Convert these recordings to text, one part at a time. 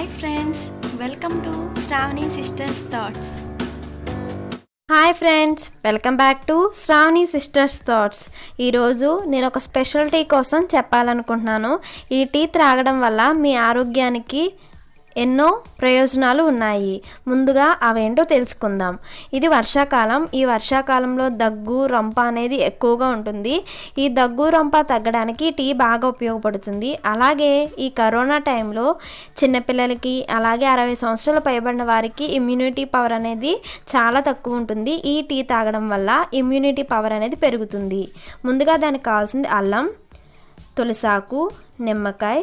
Hi friends, welcome to Shravani sisters thoughts. Hi friends, welcome back to Shravani sisters thoughts. ఈరోజు నేను ఒక special tea కోసం చెప్పాలనుకుంటున్నాను. ఈ టీ త్రాగడం వల్ల మీ ఆరోగ్యానికి ఎన్నో ప్రయోజనాలు ఉన్నాయి. ముందుగా అవేంటో తెలుసుకుందాం. ఇది వర్షాకాలం. ఈ వర్షాకాలంలో దగ్గు రొంప అనేది ఎక్కువగా ఉంటుంది. ఈ దగ్గు రొంప తగ్గడానికి టీ బాగా ఉపయోగపడుతుంది. అలాగే ఈ కరోనా టైంలో చిన్నపిల్లలకి అలాగే 60 సంవత్సరాలు పైబడిన వారికి ఇమ్యూనిటీ పవర్ అనేది చాలా తక్కువ ఉంటుంది. ఈ టీ తాగడం వల్ల ఇమ్యూనిటీ పవర్ అనేది పెరుగుతుంది. ముందుగా దానికి కావాల్సింది అల్లం, తులసాకు, నిమ్మకాయ,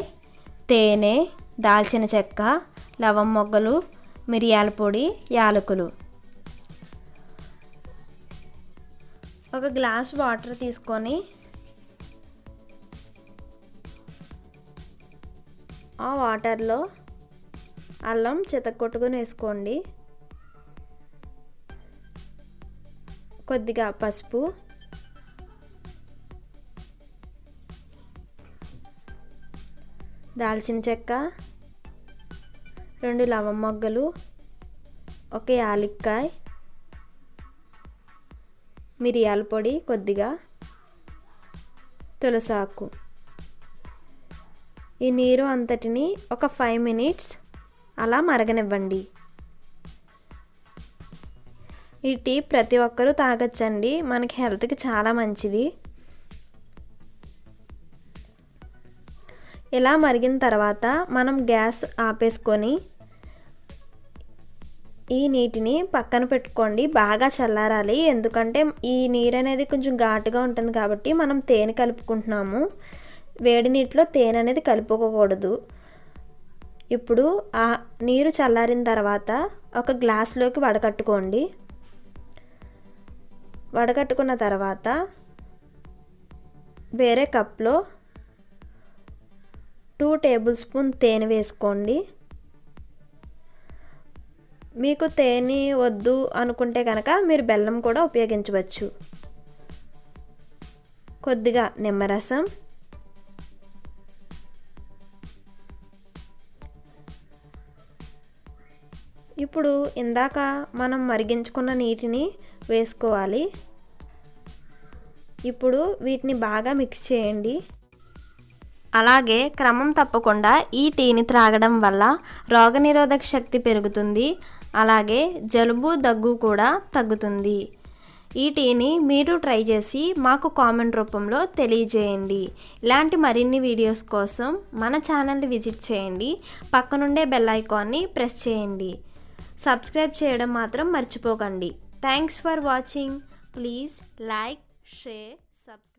తేనె, దాల్చిన చెక్క, లవం మొగ్గలు, మిరియాల పొడి, యాలకులు. ఒక గ్లాస్ వాటర్ తీసుకొని ఆ వాటర్లో అల్లం చితక్కొట్టుకొని వేసుకోండి. కొద్దిగా పసుపు, దాల్చిన చెక్క, 2 లవం మొగ్గలు, 1 యాలక్కాయ, మిరియాల పొడి కొద్దిగా, తులసాకు. ఈ నీరు అంతటిని ఒక 5 మినిట్స్ అలా మరగనివ్వండి. ఈ టీ ప్రతి ఒక్కరూ తాగొచ్చండి. మనకి హెల్త్కి చాలా మంచిది. ఇలా మరిగిన తర్వాత మనం గ్యాస్ ఆపేసుకొని ఈ నీటిని పక్కన పెట్టుకోండి. బాగా చల్లారాలి. ఎందుకంటే ఈ నీరు అనేది కొంచెం ఘాటుగా ఉంటుంది కాబట్టి మనం తేనె కలుపుకుంటున్నాము. వేడి నీటిలో తేనె అనేది కలుపుకోకూడదు. ఇప్పుడు ఆ నీరు చల్లారిన తర్వాత ఒక గ్లాసులోకి వడకట్టుకోండి. వడకట్టుకున్న తర్వాత వేరే కప్లో 2 టేబుల్ స్పూన్ తేనె వేసుకోండి. మీకు తేనె వద్దు అనుకుంటే కనుక మీరు బెల్లం కూడా ఉపయోగించవచ్చు. కొద్దిగా నిమ్మరసం, ఇప్పుడు ఇందాక మనం మరిగించుకున్న నీటిని వేసుకోవాలి. ఇప్పుడు వీటిని బాగా మిక్స్ చేయండి. అలాగే క్రమం తప్పకుండా ఈ టీని త్రాగడం వల్ల రోగనిరోధక శక్తి పెరుగుతుంది. అలాగే జలుబు దగ్గు కూడా తగ్గుతుంది. ఈ టీని మీరు ట్రై చేసి మాకు కామెంట్ రూపంలో తెలియజేయండి. ఇలాంటి మరిన్ని వీడియోస్ కోసం మన ఛానల్ని విజిట్ చేయండి. పక్కనుండే బెల్ ఐకాన్ని ప్రెస్ చేయండి. సబ్స్క్రైబ్ చేయడం మాత్రం మర్చిపోకండి. Thanks for watching. Please like, share, subscribe.